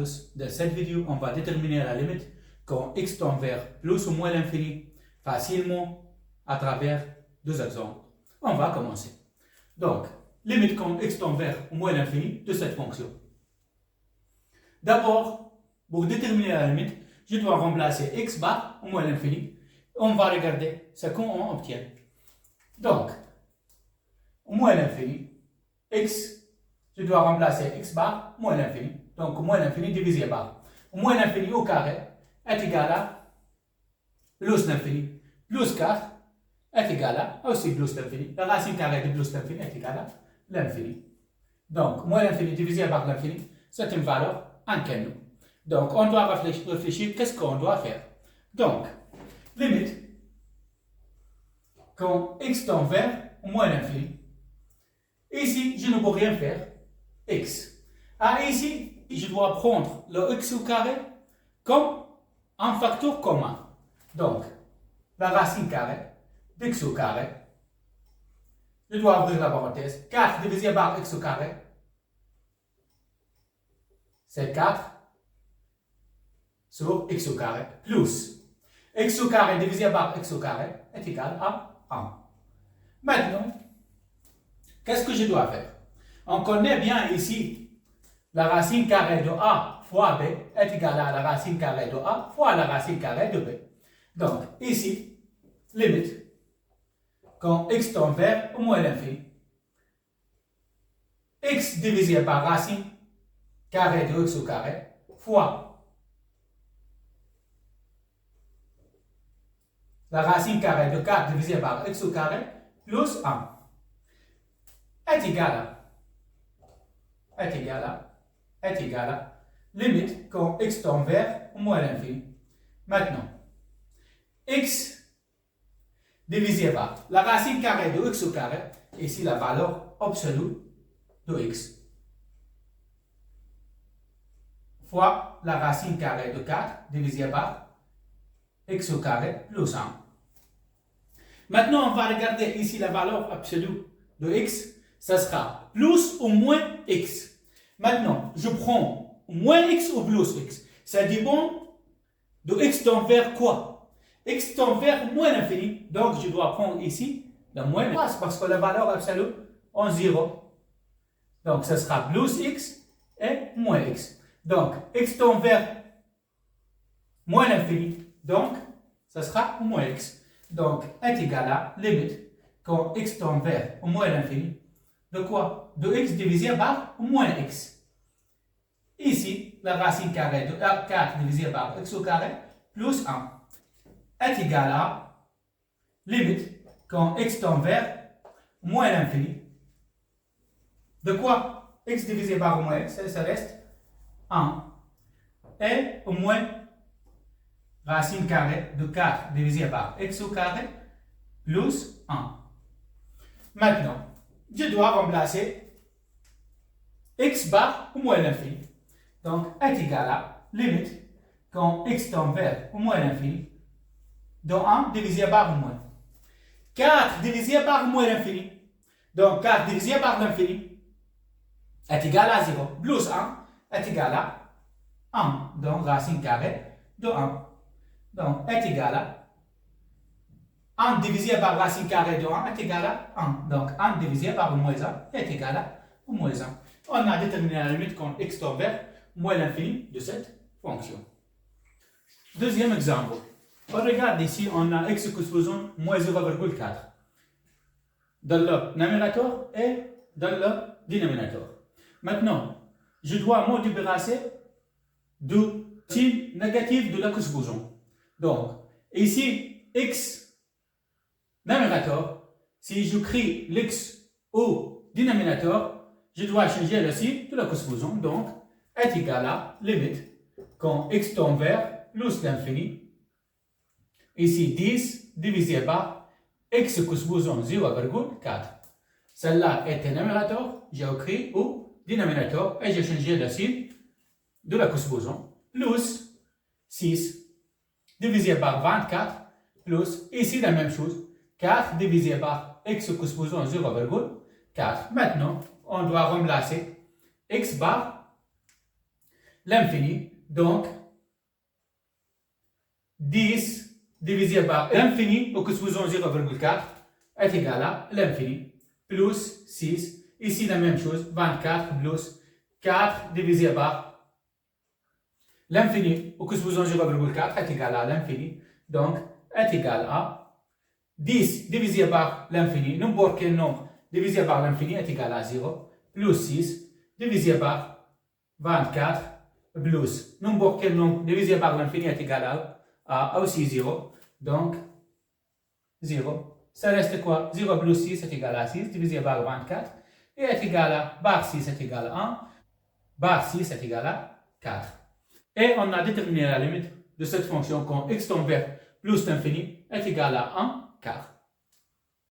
tous. Dans cette vidéo, on va déterminer la limite quand x tend vers plus ou moins l'infini facilement à travers deux exemples. On va commencer. Donc, limite quand x tend vers au moins l'infini de cette fonction. D'abord, pour déterminer la limite, je dois remplacer x bar au moins l'infini. On va regarder ce qu'on obtient. Donc, au moins l'infini, x, je dois remplacer x bar moins l'infini. Donc, moins l'infini divisé par moins l'infini au carré est égal à plus l'infini plus 4 est égal à aussi plus l'infini. La racine carrée de plus l'infini est égale à l'infini. Donc, moins l'infini divisé par l'infini, c'est une valeur inconnue. Donc, on doit réfléchir qu'est-ce qu'on doit faire. Donc, limite, quand x tend vers moins l'infini, ici, je ne peux rien faire, x. Ici, je dois prendre le x au carré comme un facteur commun. Donc, la racine carrée d'x au carré, je dois ouvrir la parenthèse, 4 divisé par x au carré, c'est 4 sur x au carré, plus x au carré divisé par x au carré est égal à 1. Maintenant, qu'est-ce que je dois faire? On connaît bien ici la racine carrée de a fois b est égale à la racine carrée de a fois la racine carrée de b. Donc, ici, limite, quand x tend vers au moins l'infini, x divisé par racine carrée de x au carré fois la racine carrée de 4 divisé par x au carré plus 1 est égal à limite quand x tend vers au moins l'infini. Maintenant, x divisé par la racine carrée de x au carré, ici la valeur absolue de x, fois la racine carrée de 4 divisé par x au carré plus 1. Maintenant, on va regarder ici la valeur absolue de x, ça sera plus ou moins x. Maintenant, je prends moins x ou plus x. Ça dépend de x tend vers quoi? X tend vers moins l'infini. Donc, je dois prendre ici le moins parce que la valeur absolue en 0. Donc, ça sera plus x et moins x. Donc, x tend vers moins l'infini. Donc, ça sera moins x. Donc, est égal à limite quand x tend vers moins l'infini. De quoi? De x divisé par moins x. Ici, la racine carrée de 4 divisé par x au carré plus 1 est égal à limite quand x tend vers moins l'infini. De quoi? X divisé par moins x, ça reste 1. Et au moins racine carrée de 4 divisé par x au carré plus 1. Maintenant, je dois remplacer x bar au moins l'infini. Donc, est égal à limite quand x tend vers au moins l'infini de 1 divisé par moins. 4 divisé par moins l'infini. Donc, 4 divisé par l'infini est égal à 0. Plus 1 est égal à 1. Donc, racine carrée de 1. Donc, est égal à 1 divisé par racine carrée de 1 est égal à 1. Donc, 1 divisé par moins 1 est égal à moins 1. On a déterminé la limite quand x tend vers moins l'infini de cette fonction. Deuxième exemple. On regarde ici, on a x supposons moins 0,4 dans le numérateur et dans le dénominateur. Maintenant, je dois me débarrasser du signe négatif de la supposons. Donc, ici, x numérateur, si je crée l'x au dénominateur, je dois changer le signe de la supposons. Donc, est égal à limite quand x tend vers plus l'infini. Ici 10 divisé par x supposons 0,4. Celle-là est un numérateur, j'ai écrit au dénominateur et j'ai changé le signe de la supposons. Plus 6 divisé par 24 plus ici la même chose. 4 divisé par x supposons 0,4. Maintenant, on doit remplacer x bar l'infini. Donc, 10 divisé par l'infini, ou que ce soit 0,4, est égal à l'infini, plus 6. Ici, la même chose, 24 plus 4 divisé par l'infini, ou que ce soit 0,4, est égal à l'infini. Donc, est égal à 10 divisé par l'infini, n'importe quel nombre divisé par l'infini est égal à 0, plus 6 divisé par 24 plus n'importe quel nombre divisé par l'infini est égal à aussi 0, donc 0. Ça reste quoi? 0 plus 6 est égal à 6 divisé par 24 et est égal à bar 6 est égal à 1, bar 6 est égal à 4. Et on a déterminé la limite de cette fonction quand x tombe vers plus l'infini est égal à 1 quart.